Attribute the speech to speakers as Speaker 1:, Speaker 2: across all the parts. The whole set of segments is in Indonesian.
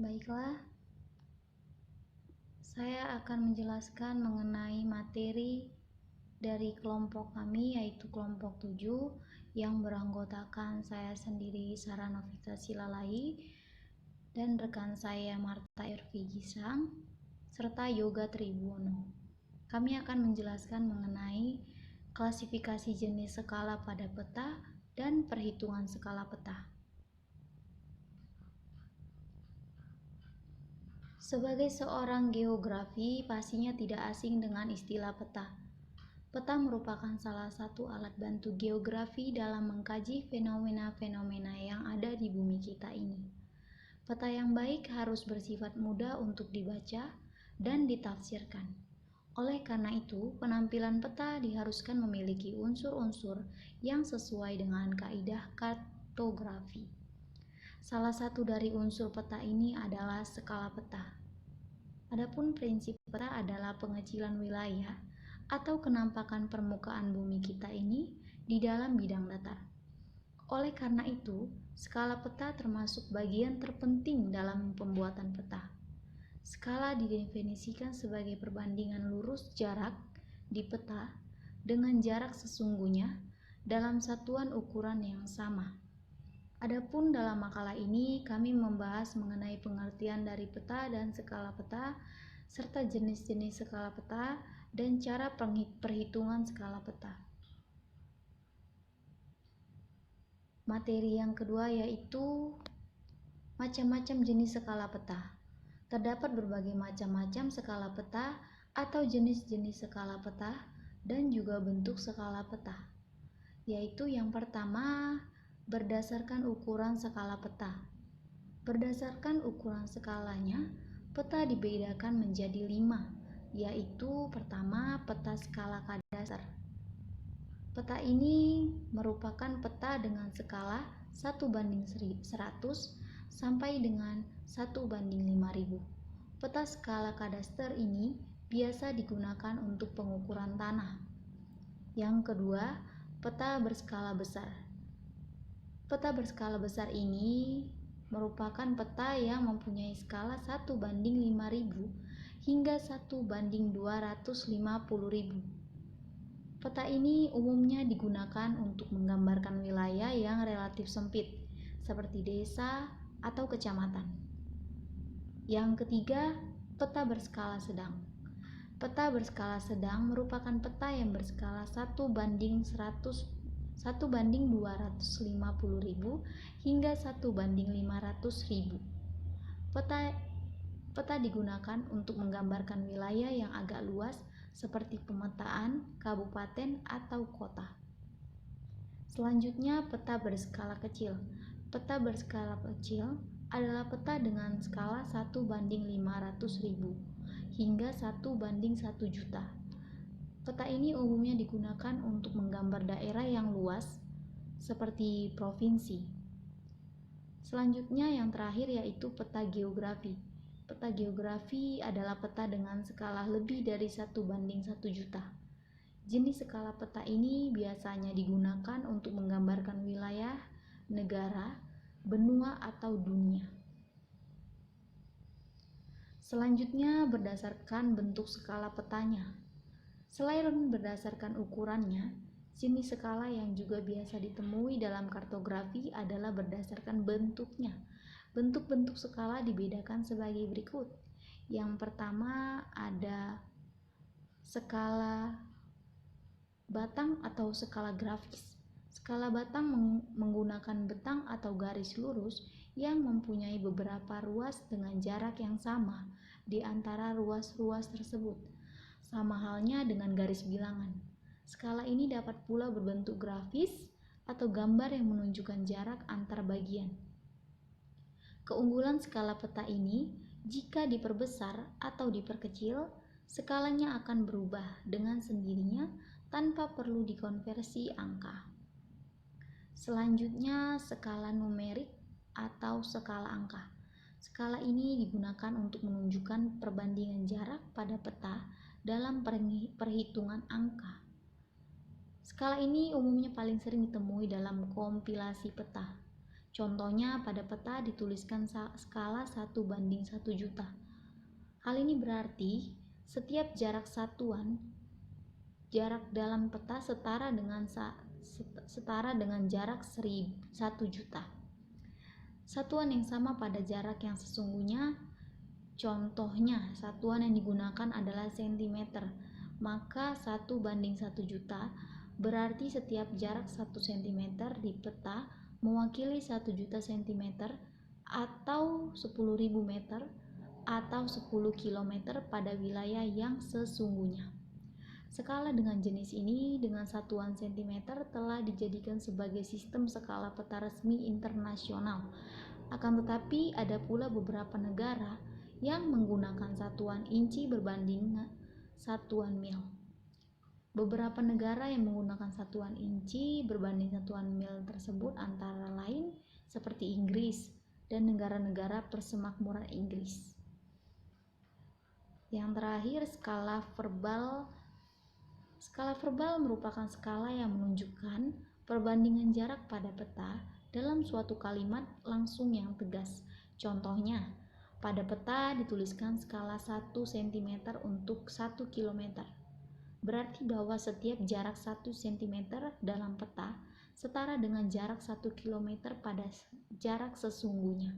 Speaker 1: Baiklah, saya akan menjelaskan mengenai materi dari kelompok kami, yaitu kelompok 7 yang beranggotakan saya sendiri, Sarah Novita Silalai, dan rekan saya Marta Ervi Gisang, serta Yoga Tribuono. Kami akan menjelaskan mengenai klasifikasi jenis skala pada peta dan perhitungan skala peta. Sebagai seorang geografi, pastinya tidak asing dengan istilah peta. Peta merupakan salah satu alat bantu geografi dalam mengkaji fenomena-fenomena yang ada di bumi kita ini. Peta yang baik harus bersifat mudah untuk dibaca dan ditafsirkan. Oleh karena itu, penampilan peta diharuskan memiliki unsur-unsur yang sesuai dengan kaidah kartografi. Salah satu dari unsur peta ini adalah skala peta. Adapun prinsip peta adalah pengecilan wilayah atau kenampakan permukaan bumi kita ini di dalam bidang datar. Oleh karena itu, skala peta termasuk bagian terpenting dalam pembuatan peta. Skala didefinisikan sebagai perbandingan lurus jarak di peta dengan jarak sesungguhnya dalam satuan ukuran yang sama. Adapun dalam makalah ini kami membahas mengenai pengertian dari peta dan skala peta, serta jenis-jenis skala peta dan cara perhitungan skala peta. Materi yang kedua yaitu macam-macam jenis skala peta. Terdapat berbagai macam-macam skala peta atau jenis-jenis skala peta dan juga bentuk skala peta. Yaitu yang pertama, berdasarkan ukuran skala peta. Berdasarkan ukuran skalanya, peta dibedakan menjadi 5, yaitu pertama, peta skala kadastar. Peta ini merupakan peta dengan skala 1:100 sampai dengan 1:5000. Peta skala kadastar ini biasa digunakan untuk pengukuran tanah. Yang kedua, peta berskala besar. Peta berskala besar ini merupakan peta yang mempunyai skala 1:5000 hingga 1:250.000. Peta ini umumnya digunakan untuk menggambarkan wilayah yang relatif sempit, seperti desa atau kecamatan. Yang ketiga, peta berskala sedang. Peta berskala sedang merupakan peta yang berskala 1:250.000 hingga 1:500.000. Peta digunakan untuk menggambarkan wilayah yang agak luas seperti pemetaan, kabupaten, atau kota. Selanjutnya, peta berskala kecil. Peta berskala kecil adalah peta dengan skala 1:500.000 hingga 1:1 juta. Peta ini umumnya digunakan untuk menggambar daerah yang luas seperti provinsi. Selanjutnya yang terakhir yaitu peta geografi. Peta geografi adalah peta dengan skala lebih dari 1:1 juta. Jenis skala peta ini biasanya digunakan untuk menggambarkan wilayah, negara, benua, atau dunia. Selanjutnya berdasarkan bentuk skala petanya. Selain berdasarkan ukurannya, jenis skala yang juga biasa ditemui dalam kartografi adalah berdasarkan bentuknya. Bentuk-bentuk skala dibedakan sebagai berikut. Yang pertama ada skala batang atau skala grafis. Skala batang menggunakan betang atau garis lurus yang mempunyai beberapa ruas dengan jarak yang sama di antara ruas-ruas tersebut, sama halnya dengan garis bilangan. Skala ini dapat pula berbentuk grafis atau gambar yang menunjukkan jarak antar bagian. Keunggulan skala peta ini, jika diperbesar atau diperkecil, skalanya akan berubah dengan sendirinya tanpa perlu dikonversi angka. Selanjutnya, skala numerik atau skala angka. Skala ini digunakan untuk menunjukkan perbandingan jarak pada peta dalam perhitungan angka. Skala ini umumnya paling sering ditemui dalam kompilasi peta. Contohnya pada peta dituliskan skala 1:1 juta. Hal ini berarti setiap jarak dalam peta setara dengan jarak 1 juta. Satuan yang sama pada jarak yang sesungguhnya, contohnya satuan yang digunakan adalah cm, maka 1:1 juta berarti setiap jarak 1 cm di peta mewakili 1 juta cm atau 10.000 meter atau 10 km pada wilayah yang sesungguhnya. Skala dengan jenis ini dengan satuan cm telah dijadikan sebagai sistem skala peta resmi internasional. Akan tetapi ada pula beberapa negara yang menggunakan satuan inci berbanding satuan mil. Beberapa negara yang menggunakan satuan inci berbanding satuan mil tersebut antara lain seperti Inggris dan negara-negara persemakmuran Inggris. Yang terakhir, skala verbal. Skala verbal merupakan skala yang menunjukkan perbandingan jarak pada peta dalam suatu kalimat langsung yang tegas. Contohnya, pada peta dituliskan skala 1 cm untuk 1 km. Berarti bahwa setiap jarak 1 cm dalam peta setara dengan jarak 1 km pada jarak sesungguhnya.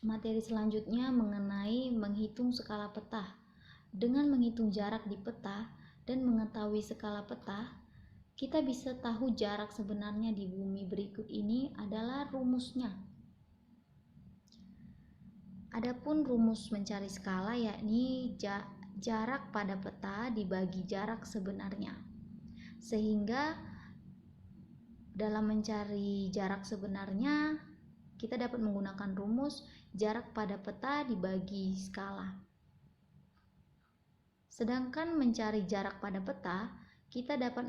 Speaker 1: Materi selanjutnya mengenai menghitung skala peta. Dengan menghitung jarak di peta dan mengetahui skala peta, kita bisa tahu jarak sebenarnya di bumi. Berikut ini adalah rumusnya. Adapun rumus mencari skala yakni jarak pada peta dibagi jarak sebenarnya. Sehingga dalam mencari jarak sebenarnya kita dapat menggunakan rumus jarak pada peta dibagi skala. Sedangkan mencari jarak pada peta, kita dapat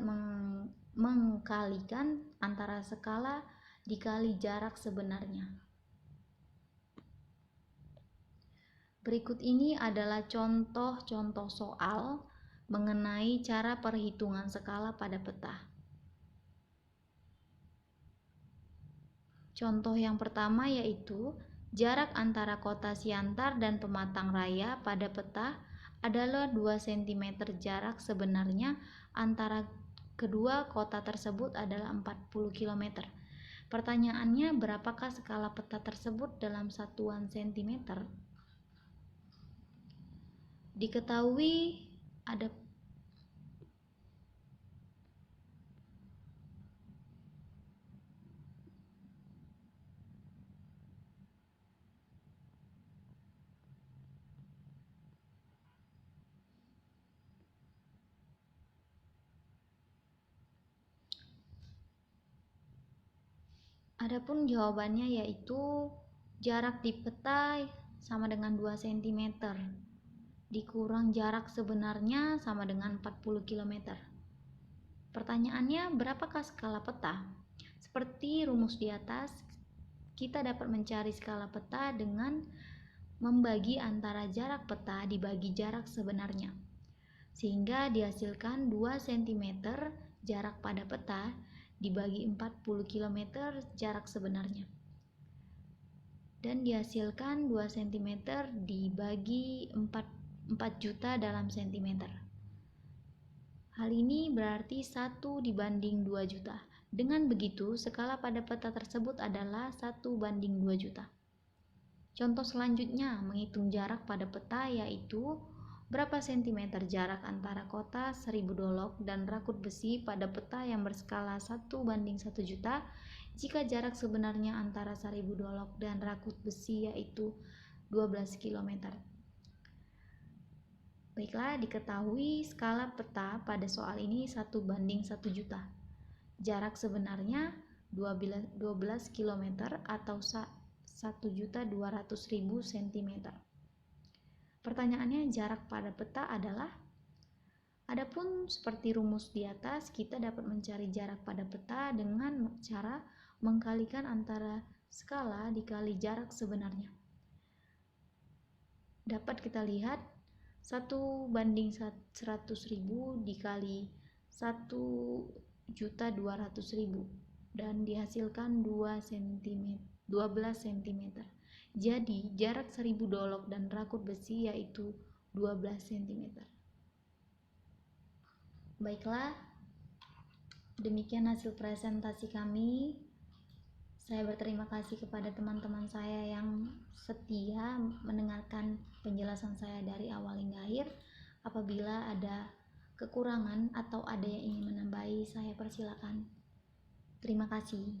Speaker 1: mengkalikan antara skala dikali jarak sebenarnya. Berikut ini adalah contoh-contoh soal mengenai cara perhitungan skala pada peta. Contoh yang pertama yaitu jarak antara kota Siantar dan Pematang Raya pada peta adalah 2 cm. Jarak sebenarnya antara kedua kota tersebut adalah 40 km. Pertanyaannya, berapakah skala peta tersebut dalam satuan cm? Diketahui Adapun jawabannya yaitu jarak di peta sama dengan 2 cm dikurang jarak sebenarnya sama dengan 40 km. Pertanyaannya, berapakah skala peta? Seperti rumus di atas, kita dapat mencari skala peta dengan membagi antara jarak peta dibagi jarak sebenarnya. Sehingga dihasilkan 2 cm jarak pada peta dibagi 40 km jarak sebenarnya. Dan dihasilkan 2 cm dibagi 4 juta dalam cm. Hal ini berarti 1:2 juta. Dengan begitu, skala pada peta tersebut adalah 1:2 juta. Contoh selanjutnya menghitung jarak pada peta yaitu berapa cm jarak antara kota 1000 Dolok dan Rakut Besi pada peta yang berskala 1:1 juta jika jarak sebenarnya antara 1000 Dolok dan Rakut Besi yaitu 12 km. Baiklah, diketahui skala peta pada soal ini 1:1 juta. Jarak sebenarnya 12 km atau 1.200.000 cm. Pertanyaannya, jarak pada peta adalah? Adapun seperti rumus di atas, kita dapat mencari jarak pada peta dengan cara mengkalikan antara skala dikali jarak sebenarnya. Dapat kita lihat 1:100.000 dikali 1.200.000 dan dihasilkan 12 cm. Jadi jarak 1000 dolok dan rakut besi yaitu 12 cm. Baiklah, demikian hasil presentasi kami. Saya berterima kasih kepada teman-teman saya yang setia mendengarkan penjelasan saya dari awal hingga akhir. Apabila ada kekurangan atau ada yang ingin menambahi, saya persilakan. Terima kasih.